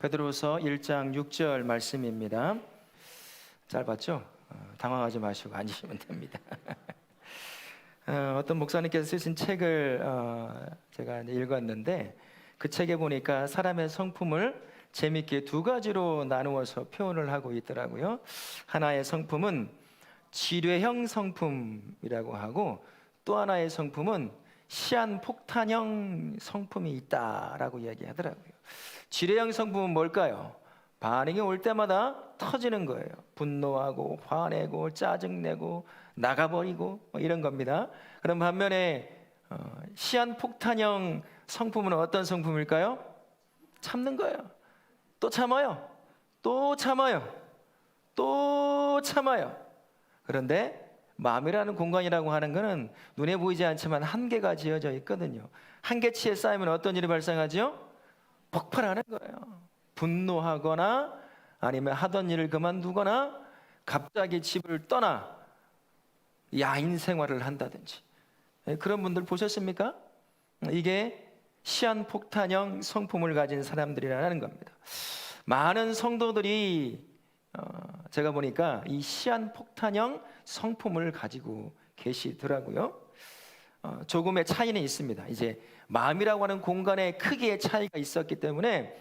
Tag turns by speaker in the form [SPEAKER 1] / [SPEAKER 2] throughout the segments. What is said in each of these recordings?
[SPEAKER 1] 베드로서 1장 6절 말씀입니다. 짧았죠? 당황하지 마시고 앉으시면 됩니다. 어떤 목사님께서 쓰신 책을 제가 읽었는데 그 책에 보니까 사람의 성품을 재미있게 두 가지로 나누어서 표현을 하고 있더라고요. 하나의 성품은 지뢰형 성품이라고 하고 또 하나의 성품은 시한폭탄형 성품이 있다라고 이야기하더라고요. 지뢰형 성품은 뭘까요? 반응이 올 때마다 터지는 거예요. 분노하고 화내고 짜증내고 나가버리고 이런 겁니다. 그럼 반면에 시한폭탄형 성품은 어떤 성품일까요? 참는 거예요. 또 참아요. 또 참아요. 또 참아요. 그런데 마음이라는 공간이라고 하는 것은 눈에 보이지 않지만 한계가 지어져 있거든요. 한계치에 쌓이면 어떤 일이 발생하죠? 폭발하는 거예요. 분노하거나 아니면 하던 일을 그만두거나 갑자기 집을 떠나 야인 생활을 한다든지 그런 분들 보셨습니까? 이게 시한폭탄형 성품을 가진 사람들이라는 겁니다. 많은 성도들이 제가 보니까 이 시한폭탄형 성품을 가지고 계시더라고요. 조금의 차이는 있습니다. 이제 마음이라고 하는 공간의 크기의 차이가 있었기 때문에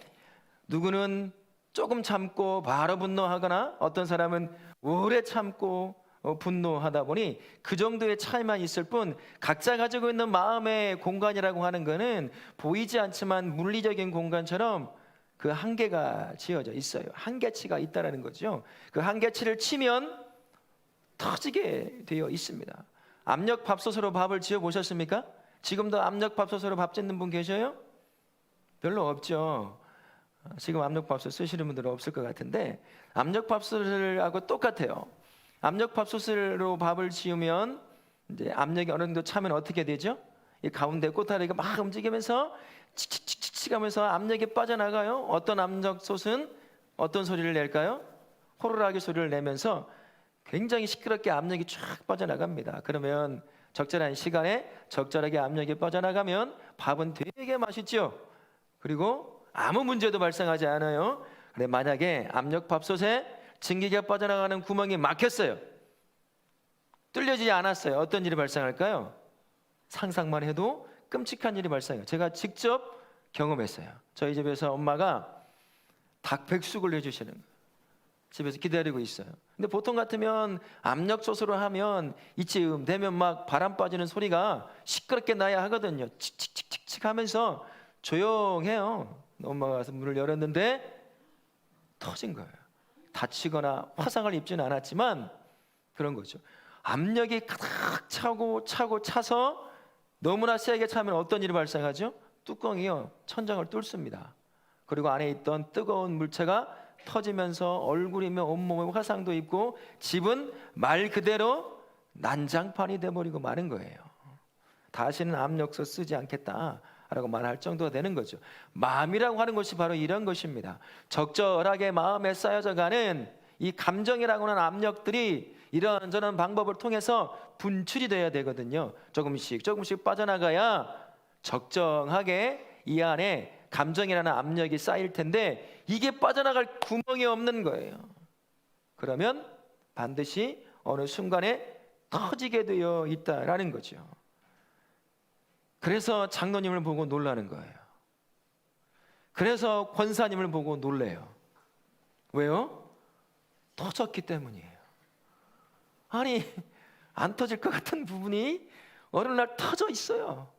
[SPEAKER 1] 누구는 조금 참고 바로 분노하거나 어떤 사람은 오래 참고 분노하다 보니 그 정도의 차이만 있을 뿐 각자 가지고 있는 마음의 공간이라고 하는 것은 보이지 않지만 물리적인 공간처럼 그 한계가 지어져 있어요. 한계치가 있다라는 거죠. 그 한계치를 치면 터지게 되어 있습니다. 압력밥솥으로 밥을 지어 보셨습니까? 지금도 압력밥솥으로 밥 짓는 분 계셔요? 별로 없죠. 지금 압력밥솥 쓰시는 분들은 없을 것 같은데 압력밥솥하고 똑같아요. 압력밥솥으로 밥을 지으면 이제 압력이 어느 정도 차면 어떻게 되죠? 이 가운데 꼬다리가 막 움직이면서 칙칙칙칙 하면서 압력이 빠져나가요. 어떤 압력솥은 어떤 소리를 낼까요? 호루라기 소리를 내면서 굉장히 시끄럽게 압력이 쫙 빠져나갑니다. 그러면 적절한 시간에 적절하게 압력이 빠져나가면 밥은 되게 맛있죠. 그리고 아무 문제도 발생하지 않아요. 근데 만약에 압력밥솥에 증기가 빠져나가는 구멍이 막혔어요. 뚫려지지 않았어요. 어떤 일이 발생할까요? 상상만 해도 끔찍한 일이 발생해요. 제가 직접 경험했어요. 저희 집에서 엄마가 닭백숙을 해주시는 거예요. 집에서 기다리고 있어요. 근데 보통 같으면 압력솥으로 하면 이쯤 되면 막 바람 빠지는 소리가 시끄럽게 나야 하거든요. 칙칙칙칙칙 하면서 조용해요. 엄마가 와서 문을 열었는데 터진 거예요. 다치거나 화상을 입지는 않았지만 그런 거죠. 압력이 가득 차서 너무나 세게 차면 어떤 일이 발생하죠? 뚜껑이요 천장을 뚫습니다. 그리고 안에 있던 뜨거운 물체가 터지면서 얼굴이며 온몸에 화상도 입고 집은 말 그대로 난장판이 돼버리고 마는 거예요. 다시는 압력솥 쓰지 않겠다라고 말할 정도가 되는 거죠. 마음이라고 하는 것이 바로 이런 것입니다. 적절하게 마음에 쌓여져 가는 이 감정이라고 하는 압력들이 이런저런 방법을 통해서 분출이 돼야 되거든요. 조금씩 빠져나가야 적정하게 이 안에 감정이라는 압력이 쌓일 텐데 이게 빠져나갈 구멍이 없는 거예요. 그러면 반드시 어느 순간에 터지게 되어 있다라는 거죠. 그래서 장로님을 보고 놀라는 거예요. 그래서 권사님을 보고 놀래요. 왜요? 터졌기 때문이에요. 아니 안 터질 것 같은 부분이 어느 날 터져 있어요.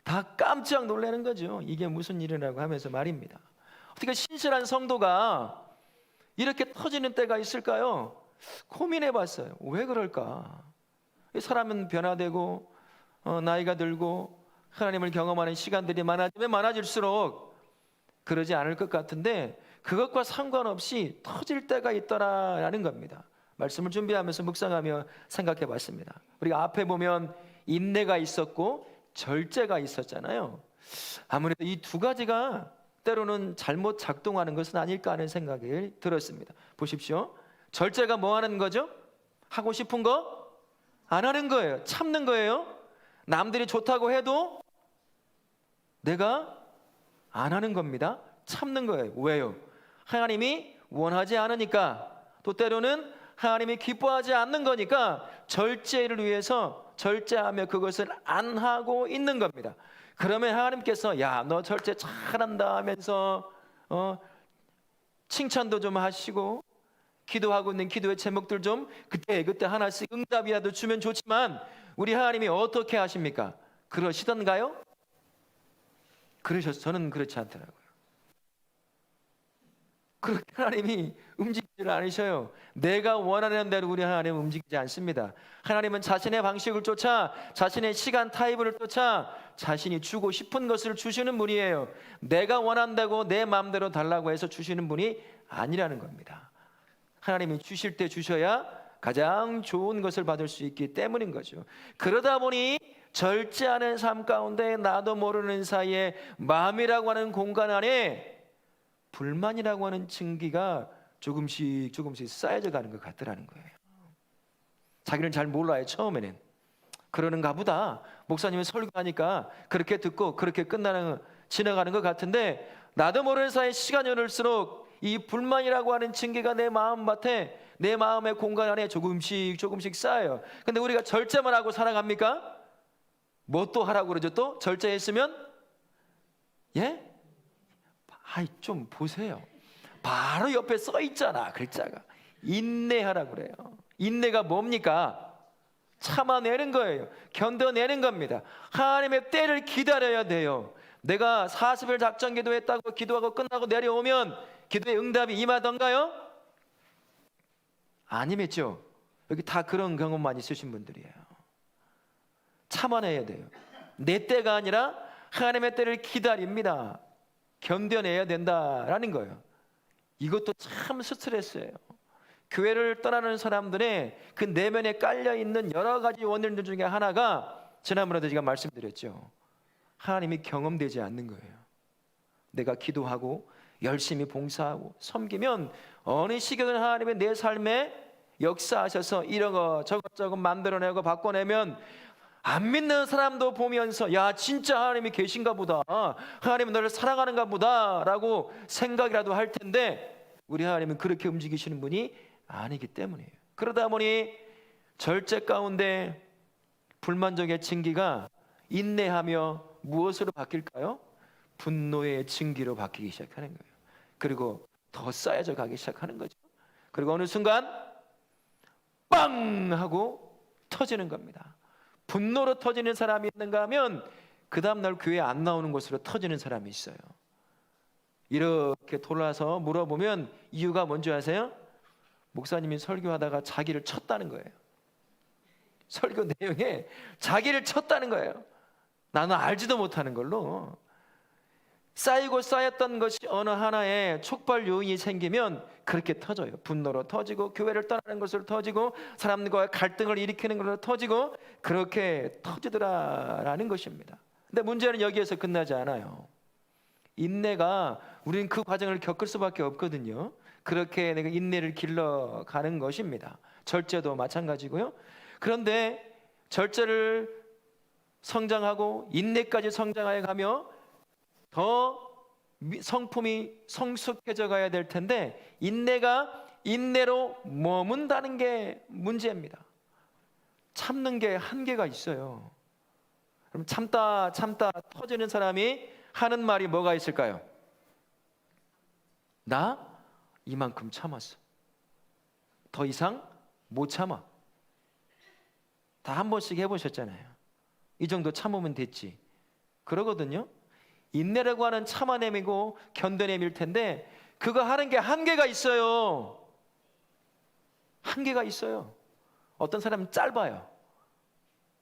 [SPEAKER 1] 다 깜짝 놀라는 거죠. 이게 무슨 일이라고 하면서 말입니다. 어떻게 신실한 성도가 이렇게 터지는 때가 있을까요? 고민해 봤어요. 왜 그럴까? 사람은 변화되고 나이가 들고 하나님을 경험하는 시간들이 많아지면 많아질수록 그러지 않을 것 같은데 그것과 상관없이 터질 때가 있더라라는 겁니다. 말씀을 준비하면서 묵상하며 생각해 봤습니다. 우리가 앞에 보면 인내가 있었고 절제가 있었잖아요. 아무래도 이 두 가지가 때로는 잘못 작동하는 것은 아닐까 하는 생각이 들었습니다. 보십시오. 절제가 뭐 하는 거죠? 하고 싶은 거 안 하는 거예요. 참는 거예요. 남들이 좋다고 해도 내가 안 하는 겁니다. 참는 거예요. 왜요? 하나님이 원하지 않으니까, 또 때로는 하나님이 기뻐하지 않는 거니까 절제를 위해서 절제하며 그것을 안 하고 있는 겁니다. 그러면 하나님께서 야, 너 절제 잘한다 하면서 칭찬도 좀 하시고, 기도하고 있는 기도의 제목들 좀 그때 하나씩 응답이라도 주면 좋지만, 우리 하나님이 어떻게 하십니까? 그러시던가요? 저는 그렇지 않더라고요. 그렇게 하나님이 움직이지 않으셔요. 내가 원하는 대로 우리 하나님은 움직이지 않습니다. 하나님은 자신의 방식을 쫓아, 자신의 시간 타입을 쫓아 자신이 주고 싶은 것을 주시는 분이에요. 내가 원한다고 내 마음대로 달라고 해서 주시는 분이 아니라는 겁니다. 하나님이 주실 때 주셔야 가장 좋은 것을 받을 수 있기 때문인 거죠. 그러다 보니 절제하는 삶 가운데 나도 모르는 사이에 마음이라고 하는 공간 안에 불만이라고 하는 증기가 조금씩 쌓여져 가는 것 같더라는 거예요. 자기는 잘 몰라요, 처음에는. 그러는가 보다. 목사님이 설교하니까 그렇게 듣고 그렇게 지나가는 것 같은데, 나도 모르는 사이에 시간이 흐를수록 이 불만이라고 하는 증기가 내 마음밭에, 내 마음의 공간 안에 조금씩 쌓여요. 근데 우리가 절제만 하고 살아갑니까? 뭐 또 하라고 그러죠? 또 절제했으면? 예? 아이, 좀 보세요. 바로 옆에 써 있잖아, 글자가. 인내하라고 그래요. 인내가 뭡니까? 참아내는 거예요. 견뎌내는 겁니다. 하나님의 때를 기다려야 돼요. 내가 40일 작전 기도했다고 기도하고 끝나고 내려오면 기도의 응답이 임하던가요? 아니겠죠. 여기 다 그런 경험만 있으신 분들이에요. 참아내야 돼요. 내 때가 아니라 하나님의 때를 기다립니다. 견뎌내야 된다라는 거예요. 이것도 참 스트레스예요. 교회를 떠나는 사람들의 그 내면에 깔려있는 여러 가지 원인들 중에 하나가, 지난번에도 제가 말씀드렸죠. 하나님이 경험되지 않는 거예요. 내가 기도하고 열심히 봉사하고 섬기면 어느 시기든 하나님의 내 삶에 역사하셔서 이런 저것 만들어내고 바꿔내면, 안 믿는 사람도 보면서 야, 진짜 하나님이 계신가 보다, 하나님은 너를 사랑하는가 보다 라고 생각이라도 할 텐데, 우리 하나님은 그렇게 움직이시는 분이 아니기 때문이에요. 그러다 보니 절제 가운데 불만족의 증기가 인내하며 무엇으로 바뀔까요? 분노의 증기로 바뀌기 시작하는 거예요. 그리고 더 쌓여져 가기 시작하는 거죠. 그리고 어느 순간 빵 하고 터지는 겁니다. 분노로 터지는 사람이 있는가 하면 그 다음날 교회 안 나오는 곳으로 터지는 사람이 있어요. 이렇게 돌아서 물어보면 이유가 뭔지 아세요? 목사님이 설교하다가 자기를 쳤다는 거예요. 설교 내용에 자기를 쳤다는 거예요. 나는 알지도 못하는 걸로. 쌓이고 쌓였던 것이 어느 하나의 촉발 요인이 생기면 그렇게 터져요. 분노로 터지고, 교회를 떠나는 것으로 터지고, 사람들과의 갈등을 일으키는 것으로 터지고, 그렇게 터지더라라는 것입니다. 근데 문제는 여기에서 끝나지 않아요. 인내가, 우리는 그 과정을 겪을 수밖에 없거든요. 그렇게 내가 인내를 길러가는 것입니다. 절제도 마찬가지고요. 그런데 절제를 성장하고 인내까지 성장하여 가며 더 성품이 성숙해져 가야 될 텐데, 인내가 인내로 머문다는 게 문제입니다. 참는 게 한계가 있어요. 그럼 참다 터지는 사람이 하는 말이 뭐가 있을까요? 나 이만큼 참았어. 더 이상 못 참아. 다 한 번씩 해보셨잖아요. 이 정도 참으면 됐지. 그러거든요. 인내라고 하는 참아냄이고 견뎌냄일 텐데, 그거 하는 게 한계가 있어요. 한계가 있어요. 어떤 사람은 짧아요.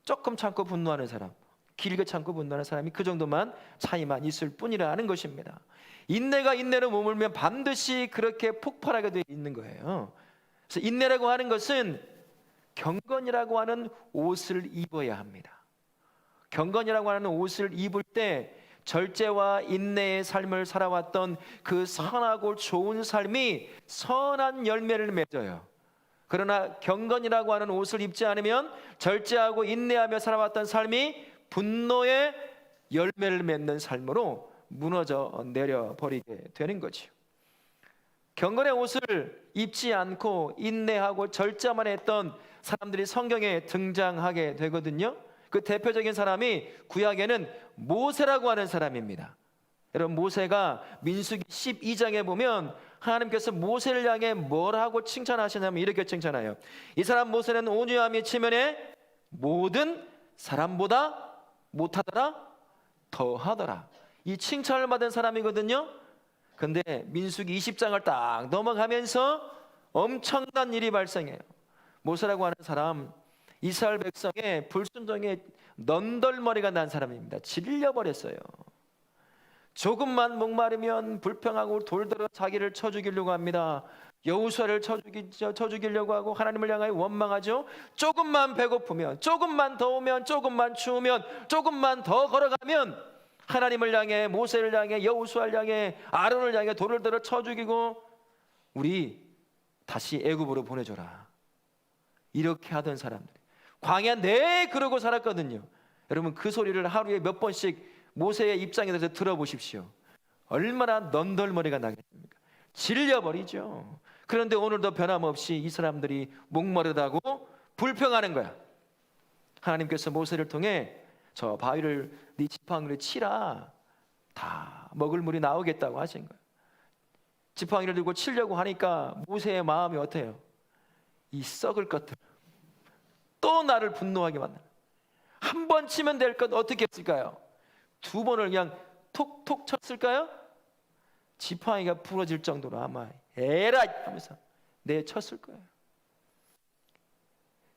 [SPEAKER 1] 조금 참고 분노하는 사람, 길게 참고 분노하는 사람이 그 정도만 차이만 있을 뿐이라는 것입니다. 인내가 인내로 머물면 반드시 그렇게 폭발하게 되어 있는 거예요. 그래서 인내라고 하는 것은 경건이라고 하는 옷을 입어야 합니다. 경건이라고 하는 옷을 입을 때 절제와 인내의 삶을 살아왔던 그 선하고 좋은 삶이 선한 열매를 맺어요. 그러나 경건이라고 하는 옷을 입지 않으면 절제하고 인내하며 살아왔던 삶이 분노의 열매를 맺는 삶으로 무너져 내려버리게 되는 거죠. 경건의 옷을 입지 않고 인내하고 절제만 했던 사람들이 성경에 등장하게 되거든요. 그 대표적인 사람이 구약에는 모세라고 하는 사람입니다. 여러분, 모세가 민수기 12장에 보면 하나님께서 모세를 향해 뭘 하고 칭찬하시냐면 이렇게 칭찬해요. 이 사람 모세는 온유함이 치면에 모든 사람보다 못하더라, 더하더라. 이 칭찬을 받은 사람이거든요. 근데 민수기 20장을 딱 넘어가면서 엄청난 일이 발생해요. 모세라고 하는 사람, 이스라엘 백성의 불순종에 넌덜머리가 난 사람입니다. 질려버렸어요. 조금만 목마르면 불평하고 돌들어 자기를 쳐 죽이려고 합니다. 여호수아를 쳐 죽이려고 하고 하나님을 향하여 원망하죠. 조금만 배고프면, 조금만 더우면, 조금만 추우면, 조금만 더 걸어가면 하나님을 향해, 모세를 향해, 여호수아를 향해, 아론을 향해 돌을 들어 쳐 죽이고 우리 다시 애굽으로 보내줘라. 이렇게 하던 사람들, 광야 내에 그러고 살았거든요. 여러분, 그 소리를 하루에 몇 번씩 모세의 입장에 대해서 들어보십시오. 얼마나 넌덜머리가 나겠습니까? 질려버리죠. 그런데 오늘도 변함없이 이 사람들이 목마르다고 불평하는 거야. 하나님께서 모세를 통해 저 바위를 네 지팡이를 치라, 다 먹을 물이 나오겠다고 하신 거예요. 지팡이를 들고 치려고 하니까 모세의 마음이 어때요? 이 썩을 것들 또 나를 분노하게 만드는, 한 번 치면 될 것 어떻게 했을까요? 두 번을 그냥 톡톡 쳤을까요? 지팡이가 부러질 정도로 아마 에라 하면서 내쳤을 거예요.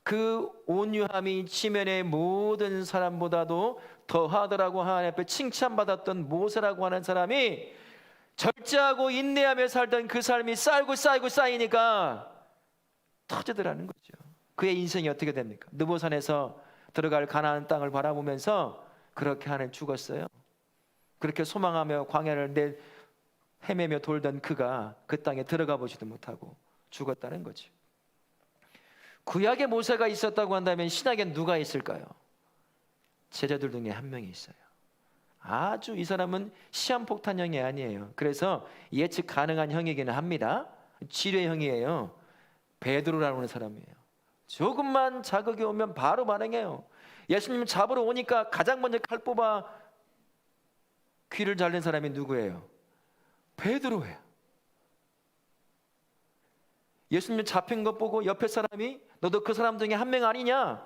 [SPEAKER 1] 그 온유함이 지면의 모든 사람보다도 더하더라고 하나님 앞에 칭찬받았던 모세라고 하는 사람이 절제하고 인내하며 살던 그 삶이 쌓이고 쌓이니까 터지더라는 거죠. 그의 인생이 어떻게 됩니까? 느보산에서 들어갈 가나안 땅을 바라보면서 그렇게 하나님 죽었어요. 그렇게 소망하며 광야를 헤매며 돌던 그가 그 땅에 들어가 보지도 못하고 죽었다는 거죠. 구약에 모세가 있었다고 한다면 신약엔 누가 있을까요? 제자들 중에 한 명이 있어요. 아주 이 사람은 시한폭탄형이 아니에요. 그래서 예측 가능한 형이기는 합니다. 지뢰형이에요. 베드로라는 하는 사람이에요. 조금만 자극이 오면 바로 반응해요. 예수님 잡으러 오니까 가장 먼저 칼 뽑아 귀를 자른 사람이 누구예요? 베드로예요. 예수님 잡힌 것 보고 옆에 사람이 너도 그 사람 중에 한 명 아니냐?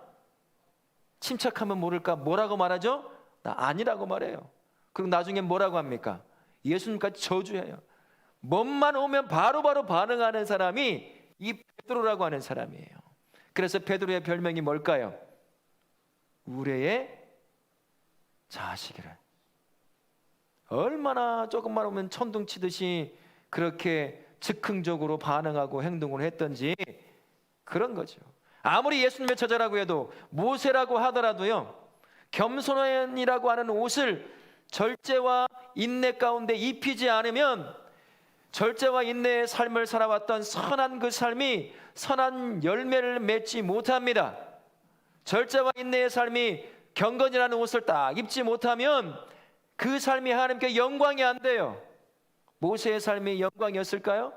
[SPEAKER 1] 침착하면 모를까? 뭐라고 말하죠? 나 아니라고 말해요. 그리고 나중에 뭐라고 합니까? 예수님까지 저주해요. 뭐만 오면 바로바로 반응하는 사람이 이 베드로라고 하는 사람이에요. 그래서 베드로의 별명이 뭘까요? 우레의 자식이라. 얼마나 조금만 오면 천둥 치듯이 그렇게 즉흥적으로 반응하고 행동을 했던지 그런 거죠. 아무리 예수님의 처자라고 해도, 모세라고 하더라도요, 겸손이라고 하는 옷을 절제와 인내 가운데 입히지 않으면 절제와 인내의 삶을 살아왔던 선한 그 삶이 선한 열매를 맺지 못합니다. 절제와 인내의 삶이 경건이라는 옷을 딱 입지 못하면 그 삶이 하나님께 영광이 안 돼요. 모세의 삶이 영광이었을까요?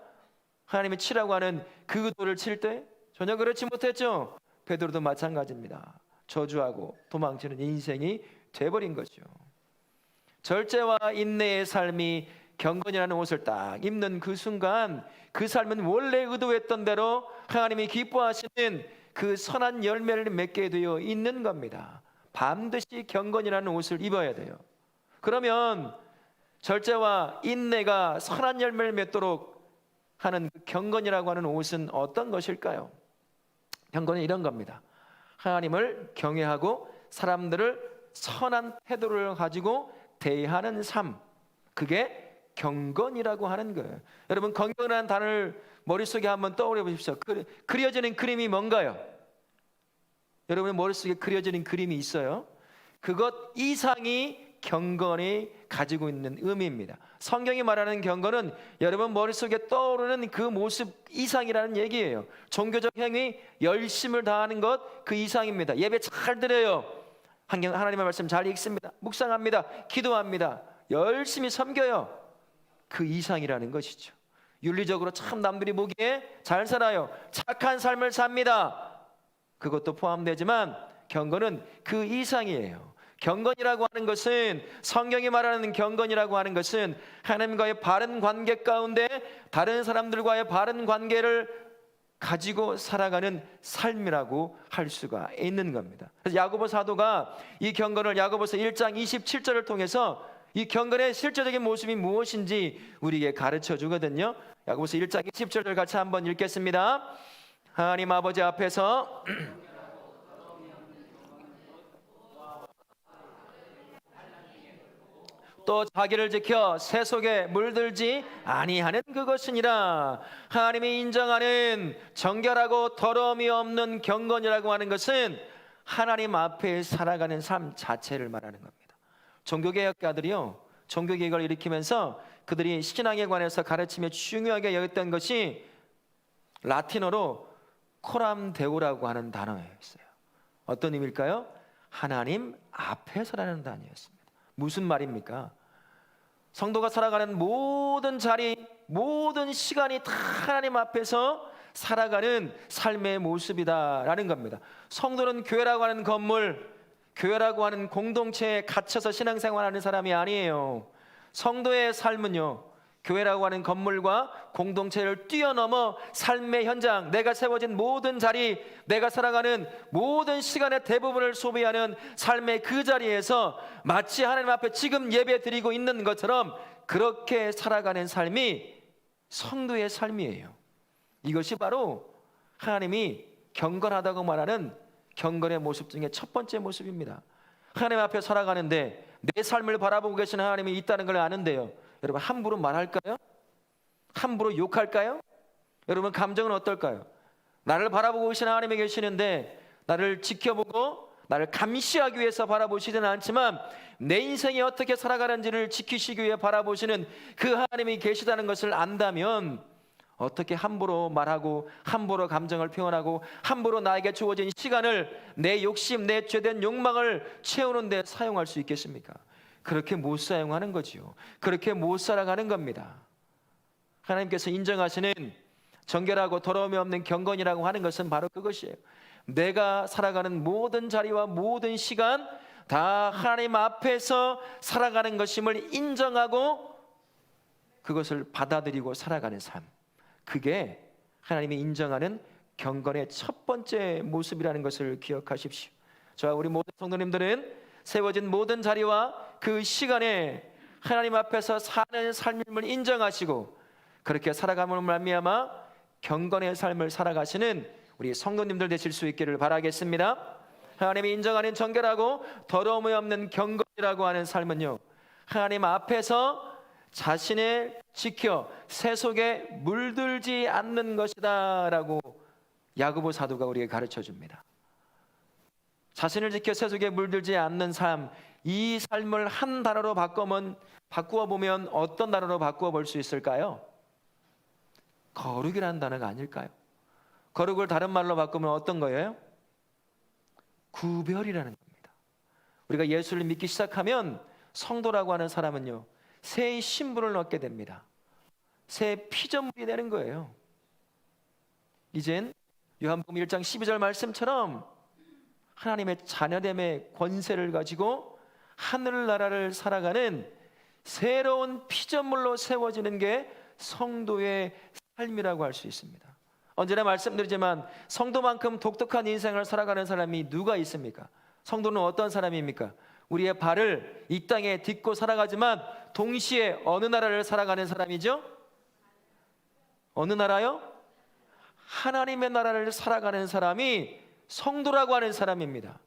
[SPEAKER 1] 하나님이 치라고 하는 그 돌을 칠 때 전혀 그렇지 못했죠. 베드로도 마찬가지입니다. 저주하고 도망치는 인생이 돼버린 거죠. 절제와 인내의 삶이 경건이라는 옷을 딱 입는 그 순간 그 삶은 원래 의도했던 대로 하나님이 기뻐하시는 그 선한 열매를 맺게 되어 있는 겁니다. 반드시 경건이라는 옷을 입어야 돼요. 그러면 절제와 인내가 선한 열매를 맺도록 하는 경건이라고 하는 옷은 어떤 것일까요? 경건은 이런 겁니다. 하나님을 경외하고 사람들을 선한 태도를 가지고 대하는 삶, 그게 경건이라고 하는 거예요. 여러분, 경건이라는 단어를 머릿속에 한번 떠올려 보십시오. 그려지는 그림이 뭔가요? 여러분의 머릿속에 그려지는 그림이 있어요. 그것 이상이 경건이 가지고 있는 의미입니다. 성경이 말하는 경건은 여러분 머릿속에 떠오르는 그 모습 이상이라는 얘기예요. 종교적 행위, 열심을 다하는 것, 그 이상입니다. 예배 잘 드려요. 하나님의 말씀 잘 읽습니다. 묵상합니다. 기도합니다. 열심히 섬겨요. 그 이상이라는 것이죠. 윤리적으로 참 남들이 보기에 잘 살아요. 착한 삶을 삽니다. 그것도 포함되지만 경건은 그 이상이에요. 경건이라고 하는 것은, 성경이 말하는 경건이라고 하는 것은 하나님과의 바른 관계 가운데 다른 사람들과의 바른 관계를 가지고 살아가는 삶이라고 할 수가 있는 겁니다. 그래서 야고보 사도가 이 경건을 야고보서 1장 27절을 통해서 이 경건의 실제적인 모습이 무엇인지 우리에게 가르쳐 주거든요. 야고보서 1장 20절을 같이 한번 읽겠습니다. 하나님 아버지 앞에서 또 자기를 지켜 새 속에 물들지 아니하는 그것이니라. 하나님이 인정하는 정결하고 더러움이 없는 경건이라고 하는 것은 하나님 앞에 살아가는 삶 자체를 말하는 겁니다. 종교개혁가들이요, 종교개혁을 일으키면서 그들이 신앙에 관해서 가르치며 중요하게 여겼던 것이 라틴어로 코람 데오라고 하는 단어였어요. 어떤 의미일까요? 하나님 앞에서라는 단어였습니다. 무슨 말입니까? 성도가 살아가는 모든 자리, 모든 시간이 다 하나님 앞에서 살아가는 삶의 모습이다라는 겁니다. 성도는 교회라고 하는 건물, 교회라고 하는 공동체에 갇혀서 신앙생활하는 사람이 아니에요. 성도의 삶은요, 교회라고 하는 건물과 공동체를 뛰어넘어 삶의 현장, 내가 세워진 모든 자리, 내가 살아가는 모든 시간의 대부분을 소비하는 삶의 그 자리에서 마치 하나님 앞에 지금 예배 드리고 있는 것처럼 그렇게 살아가는 삶이 성도의 삶이에요. 이것이 바로 하나님이 경건하다고 말하는 경건의 모습 중에 첫 번째 모습입니다. 하나님 앞에 살아가는데 내 삶을 바라보고 계시는 하나님이 있다는 걸 아는데요, 여러분 함부로 말할까요? 함부로 욕할까요? 여러분 감정은 어떨까요? 나를 바라보고 계시는 하나님이 계시는데 나를 지켜보고 나를 감시하기 위해서 바라보시지는 않지만 내 인생이 어떻게 살아가는지를 지키시기 위해 바라보시는 그 하나님이 계시다는 것을 안다면 어떻게 함부로 말하고 함부로 감정을 표현하고 함부로 나에게 주어진 시간을 내 욕심, 내 죄된 욕망을 채우는 데 사용할 수 있겠습니까? 그렇게 못 사용하는 거지요. 그렇게 못 살아가는 겁니다. 하나님께서 인정하시는 정결하고 더러움이 없는 경건이라고 하는 것은 바로 그것이에요. 내가 살아가는 모든 자리와 모든 시간 다 하나님 앞에서 살아가는 것임을 인정하고 그것을 받아들이고 살아가는 삶, 그게 하나님이 인정하는 경건의 첫 번째 모습이라는 것을 기억하십시오. 저와 우리 모든 성도님들은 세워진 모든 자리와 그 시간에 하나님 앞에서 사는 삶임을 인정하시고 그렇게 살아감으로 말미암아 경건의 삶을 살아가시는 우리 성도님들 되실 수 있기를 바라겠습니다. 하나님이 인정하는 정결하고 더러움이 없는 경건이라고 하는 삶은요, 하나님 앞에서 자신을 지켜 새 속에 물들지 않는 것이다 라고 야고보 사도가 우리에게 가르쳐 줍니다. 자신을 지켜 새 속에 물들지 않는 삶, 이 삶을 한 단어로 바꾸어 보면 어떤 단어로 바꾸어 볼 수 있을까요? 거룩이라는 단어가 아닐까요? 거룩을 다른 말로 바꾸면 어떤 거예요? 구별이라는 겁니다. 우리가 예수를 믿기 시작하면 성도라고 하는 사람은요, 새 신분을 얻게 됩니다. 새 피조물이 되는 거예요. 이젠 요한복음 1장 12절 말씀처럼 하나님의 자녀됨의 권세를 가지고 하늘나라를 살아가는 새로운 피조물로 세워지는 게 성도의 삶이라고 할 수 있습니다. 언제나 말씀드리지만 성도만큼 독특한 인생을 살아가는 사람이 누가 있습니까? 성도는 어떤 사람입니까? 우리의 발을 이 땅에 딛고 살아가지만 동시에 어느 나라를 살아가는 사람이죠? 어느 나라요? 하나님의 나라를 살아가는 사람이 성도라고 하는 사람입니다.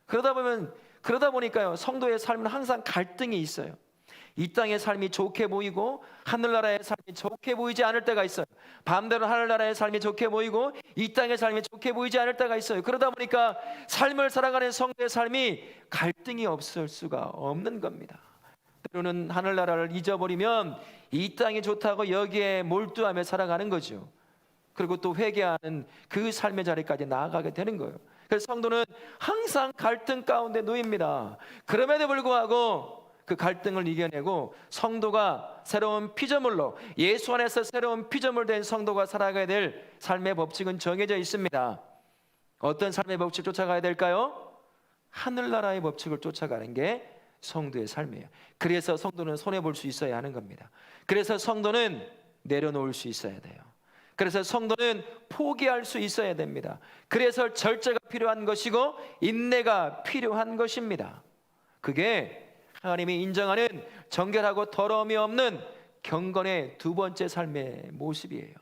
[SPEAKER 1] 그러다 보니까요, 성도의 삶은 항상 갈등이 있어요. 이 땅의 삶이 좋게 보이고 하늘나라의 삶이 좋게 보이지 않을 때가 있어요. 반대로 하늘나라의 삶이 좋게 보이고 이 땅의 삶이 좋게 보이지 않을 때가 있어요. 그러다 보니까 삶을 살아가는 성도의 삶이 갈등이 없을 수가 없는 겁니다. 때로는 하늘나라를 잊어버리면 이 땅이 좋다고 여기에 몰두하며 살아가는 거죠. 그리고 또 회개하는 그 삶의 자리까지 나아가게 되는 거예요. 그래서 성도는 항상 갈등 가운데 놓입니다. 그럼에도 불구하고 그 갈등을 이겨내고 성도가 새로운 피조물로, 예수 안에서 새로운 피조물 된 성도가 살아가야 될 삶의 법칙은 정해져 있습니다. 어떤 삶의 법칙 쫓아가야 될까요? 하늘나라의 법칙을 쫓아가는 게 성도의 삶이에요. 그래서 성도는 손해볼 수 있어야 하는 겁니다. 그래서 성도는 내려놓을 수 있어야 돼요. 그래서 성도는 포기할 수 있어야 됩니다. 그래서 절제가 필요한 것이고 인내가 필요한 것입니다. 그게 하나님이 인정하는 정결하고 더러움이 없는 경건의 두 번째 삶의 모습이에요.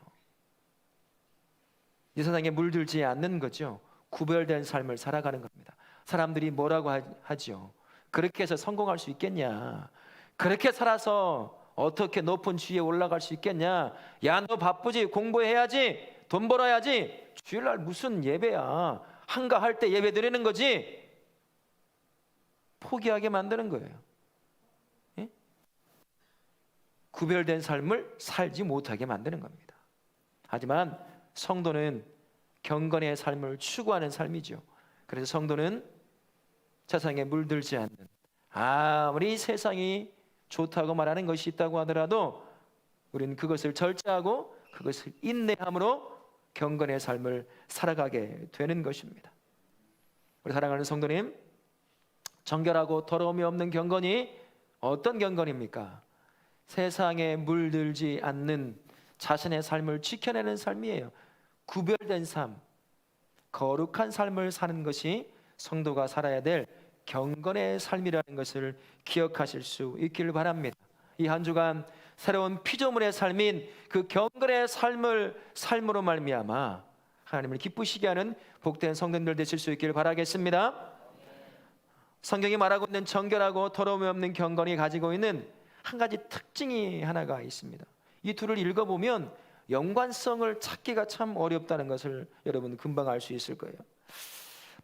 [SPEAKER 1] 이 세상에 물들지 않는 거죠. 구별된 삶을 살아가는 겁니다. 사람들이 뭐라고 하지요? 그렇게 해서 성공할 수 있겠냐? 그렇게 살아서 어떻게 높은 지위에 올라갈 수 있겠냐? 야, 너 바쁘지? 공부해야지? 돈 벌어야지? 주일날 무슨 예배야? 한가할 때 예배 드리는 거지? 포기하게 만드는 거예요. 예? 구별된 삶을 살지 못하게 만드는 겁니다. 하지만 성도는 경건의 삶을 추구하는 삶이죠. 그래서 성도는 세상에 물들지 않는, 아무리 세상이 좋다고 말하는 것이 있다고 하더라도 우리는 그것을 절제하고 그것을 인내함으로 경건의 삶을 살아가게 되는 것입니다. 우리 사랑하는 성도님, 정결하고 더러움이 없는 경건이 어떤 경건입니까? 세상에 물들지 않는 자신의 삶을 지켜내는 삶이에요. 구별된 삶, 거룩한 삶을 사는 것이 성도가 살아야 될 경건의 삶이라는 것을 기억하실 수 있기를 바랍니다. 이 한 주간 새로운 피조물의 삶인 그 경건의 삶으로 말미암아 하나님을 기쁘시게 하는 복된 성도들 되실 수 있기를 바라겠습니다. 성경이 말하고 있는 정결하고 더러움이 없는 경건이 가지고 있는 한 가지 특징이 하나가 있습니다. 이 둘을 읽어보면 연관성을 찾기가 참 어렵다는 것을 여러분 금방 알 수 있을 거예요.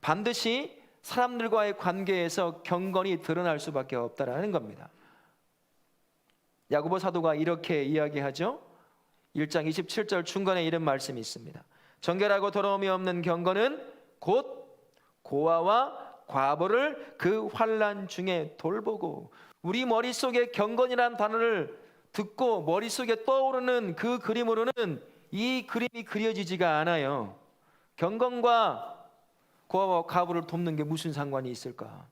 [SPEAKER 1] 반드시 사람들과의 관계에서 경건이 드러날 수밖에 없다라는 겁니다. 야고보 사도가 이렇게 이야기하죠. 1장 27절 중간에 이런 말씀이 있습니다. 정결하고 더러움이 없는 경건은 곧 고아와 과부를 그 환난 중에 돌보고, 우리 머릿속에 경건이라는 단어를 듣고 머릿속에 떠오르는 그 그림으로는 이 그림이 그려지지가 않아요. 경건과 고아와 과부를 돕는 게 무슨 상관이 있을까?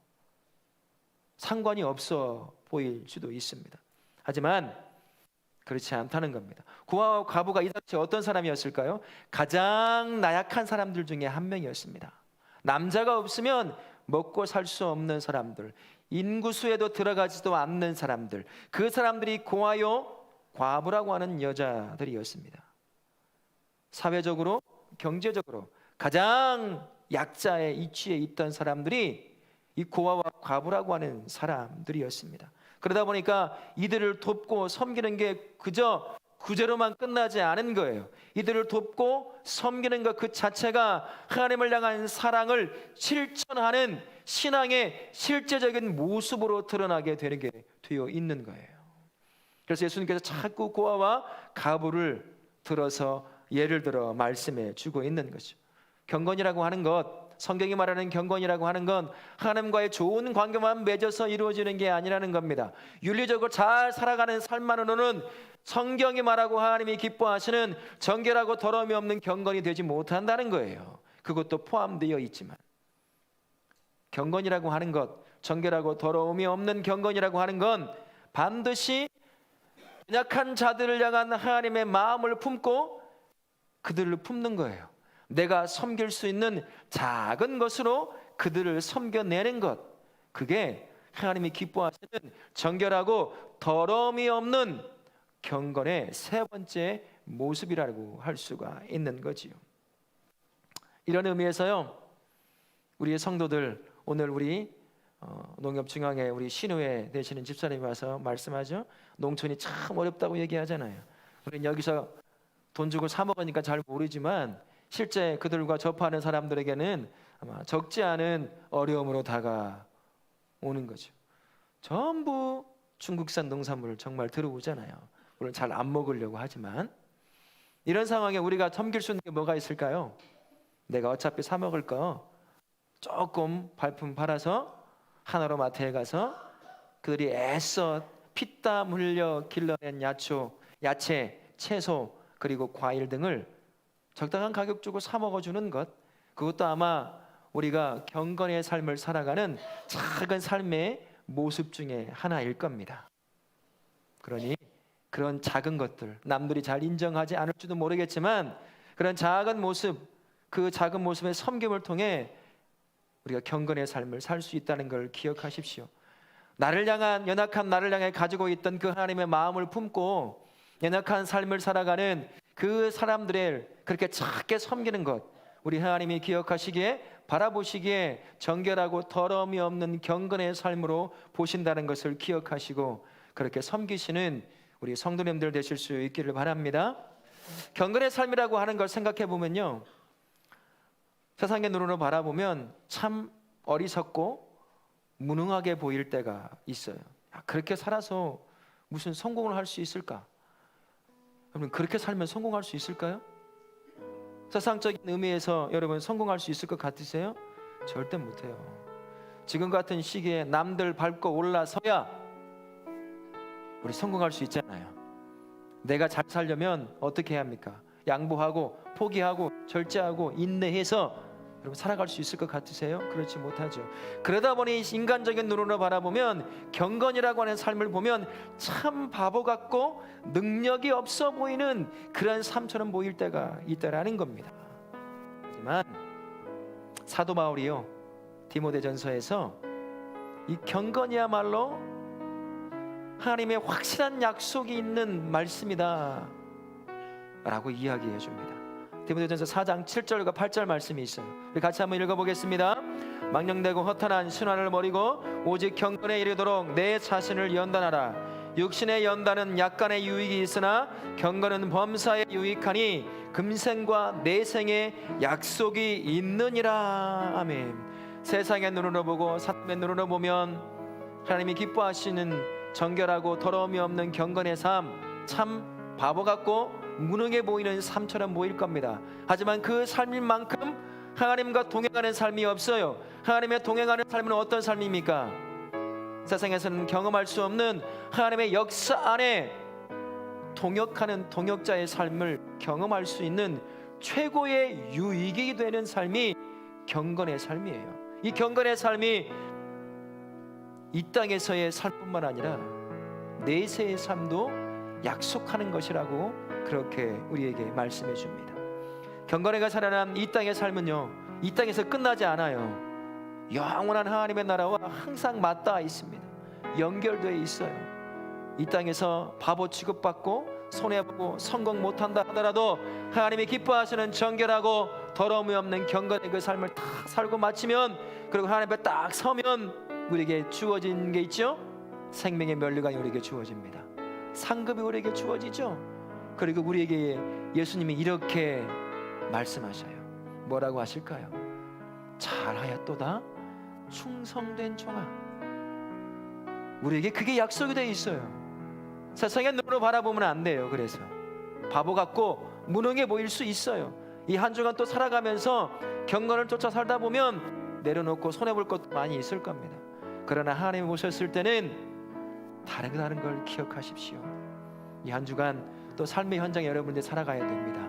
[SPEAKER 1] 상관이 없어 보일 수도 있습니다. 하지만 그렇지 않다는 겁니다. 고아와 과부가 이 당시 어떤 사람이었을까요? 가장 나약한 사람들 중에 한 명이었습니다. 남자가 없으면 먹고 살 수 없는 사람들, 인구수에도 들어가지도 않는 사람들, 그 사람들이 고아요 과부라고 하는 여자들이었습니다. 사회적으로, 경제적으로 가장 약자의 위치에 있던 사람들이 이 고아와 과부라고 하는 사람들이었습니다. 그러다 보니까 이들을 돕고 섬기는 게 그저 구제로만 끝나지 않은 거예요. 이들을 돕고 섬기는 것 그 자체가 하나님을 향한 사랑을 실천하는 신앙의 실제적인 모습으로 드러나게 되는 게 되어 있는 거예요. 그래서 예수님께서 자꾸 고아와 과부를 들어서 예를 들어 말씀해 주고 있는 거죠. 경건이라고 하는 것, 성경이 말하는 경건이라고 하는 건 하나님과의 좋은 관계만 맺어서 이루어지는 게 아니라는 겁니다. 윤리적으로 잘 살아가는 삶만으로는 성경이 말하고 하나님이 기뻐하시는 정결하고 더러움이 없는 경건이 되지 못한다는 거예요. 그것도 포함되어 있지만 경건이라고 하는 것, 정결하고 더러움이 없는 경건이라고 하는 건 반드시 연약한 자들을 향한 하나님의 마음을 품고 그들을 품는 거예요. 내가 섬길 수 있는 작은 것으로 그들을 섬겨내는 것, 그게 하나님이 기뻐하시는 정결하고 더러움이 없는 경건의 세 번째 모습이라고 할 수가 있는 거지요. 이런 의미에서요, 우리의 성도들, 오늘 우리 농협중앙회 우리 신우회 되시는 집사님이 와서 말씀하죠. 농촌이 참 어렵다고 얘기하잖아요. 우리는 여기서 돈 주고 사 먹으니까 잘 모르지만 실제 그들과 접하는 사람들에게는 아마 적지 않은 어려움으로 다가오는 거죠. 전부 중국산 농산물을 정말 들어오잖아요. 물론 잘 안 먹으려고 하지만 이런 상황에 우리가 섬길 수 있는 게 뭐가 있을까요? 내가 어차피 사 먹을 거 조금 발품 팔아서 하나로 마트에 가서 그들이 애써 피땀 흘려 길러낸 야채, 채소 그리고 과일 등을 적당한 가격 주고 사 먹어주는 것, 그것도 아마 우리가 경건의 삶을 살아가는 작은 삶의 모습 중에 하나일 겁니다. 그러니 그런 작은 것들, 남들이 잘 인정하지 않을지도 모르겠지만 그런 작은 모습, 그 작은 모습의 섬김을 통해 우리가 경건의 삶을 살 수 있다는 걸 기억하십시오. 연약한 나를 향해 가지고 있던 그 하나님의 마음을 품고 연약한 삶을 살아가는 그 사람들을 그렇게 작게 섬기는 것, 우리 하나님이 기억하시기에, 바라보시기에 정결하고 더러움이 없는 경건의 삶으로 보신다는 것을 기억하시고 그렇게 섬기시는 우리 성도님들 되실 수 있기를 바랍니다. 경건의 삶이라고 하는 걸 생각해 보면요, 세상의 눈으로 바라보면 참 어리석고 무능하게 보일 때가 있어요. 그렇게 살아서 무슨 성공을 할 수 있을까? 여러분, 그렇게 살면 성공할 수 있을까요? 세상적인 의미에서 여러분 성공할 수 있을 것 같으세요? 절대 못해요. 지금 같은 시기에 남들 밟고 올라서야 우리 성공할 수 있잖아요. 내가 잘 살려면 어떻게 해야 합니까? 양보하고 포기하고 절제하고 인내해서 여러분 살아갈 수 있을 것 같으세요? 그렇지 못하죠. 그러다 보니 인간적인 눈으로 바라보면 경건이라고 하는 삶을 보면 참 바보 같고 능력이 없어 보이는 그런 삶처럼 보일 때가 있다라는 겁니다. 하지만 사도 바울이요, 디모데전서에서 이 경건이야말로 하나님의 확실한 약속이 있는 말씀이다 라고 이야기해 줍니다. 디모데전서 4장 7절과 8절 말씀이 있어요. 우리 같이 한번 읽어보겠습니다. 망령되고 허탄한 순환을 버리고 오직 경건에 이르도록 내 자신을 연단하라. 육신의 연단은 약간의 유익이 있으나 경건은 범사에 유익하니 금생과 내생의 약속이 있느니라. 아멘. 세상의 눈으로 보고 사람의 눈으로 보면 하나님이 기뻐하시는 정결하고 더러움이 없는 경건의 삶, 참 바보 같고 무능해 보이는 삶처럼 보일 겁니다. 하지만 그 삶인 만큼 하나님과 동행하는 삶이 없어요. 하나님의 동행하는 삶은 어떤 삶입니까? 세상에서는 경험할 수 없는 하나님의 역사 안에 동역하는 동역자의 삶을 경험할 수 있는 최고의 유익이 되는 삶이 경건의 삶이에요. 이 경건의 삶이 이 땅에서의 삶뿐만 아니라 내세의 삶도 약속하는 것이라고 그렇게 우리에게 말씀해 줍니다. 경건에가 살아난 이 땅의 삶은요, 이 땅에서 끝나지 않아요. 영원한 하나님의 나라와 항상 맞닿아 있습니다. 연결되어 있어요. 이 땅에서 바보 취급받고 손해보고 성공 못한다 하더라도 하나님이 기뻐하시는 정결하고 더러움이 없는 경건의 그 삶을 다 살고 마치면, 그리고 하나님 앞에 딱 서면 우리에게 주어진 게 있죠. 생명의 면류관이 우리에게 주어집니다. 상급이 우리에게 주어지죠. 그리고 우리에게 예수님이 이렇게 말씀하셔요. 뭐라고 하실까요? 잘하였도다 충성된 종아. 우리에게 그게 약속이 되어 있어요. 세상의 눈으로 바라보면 안 돼요. 그래서 바보 같고 무능해 보일 수 있어요. 이 한 주간 또 살아가면서 경건을 쫓아 살다 보면 내려놓고 손해볼 것도 많이 있을 겁니다. 그러나 하나님이 오셨을 때는 다른 걸 기억하십시오. 이 한 주간 또 삶의 현장에 여러분들이 살아가야 됩니다.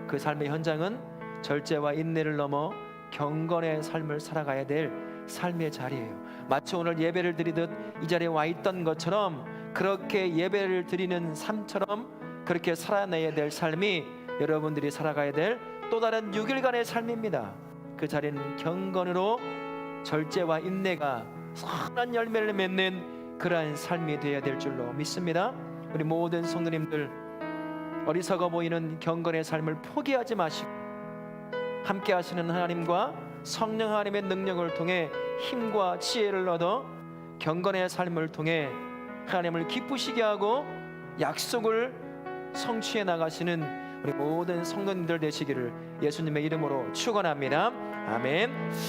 [SPEAKER 1] 그 삶의 현장은 절제와 인내를 넘어 경건의 삶을 살아가야 될 삶의 자리예요. 마치 오늘 예배를 드리듯 이 자리에 와 있던 것처럼 그렇게 예배를 드리는 삶처럼 그렇게 살아내야 될 삶이 여러분들이 살아가야 될 또 다른 6일간의 삶입니다. 그 자리는 경건으로 절제와 인내가 선한 열매를 맺는 그러한 삶이 되어야 될 줄로 믿습니다. 우리 모든 성도님들, 어리석어 보이는 경건의 삶을 포기하지 마시고 함께 하시는 하나님과 성령 하나님의 능력을 통해 힘과 지혜를 얻어 경건의 삶을 통해 하나님을 기쁘시게 하고 약속을 성취해 나가시는 우리 모든 성도님들 되시기를 예수님의 이름으로 축원합니다. 아멘.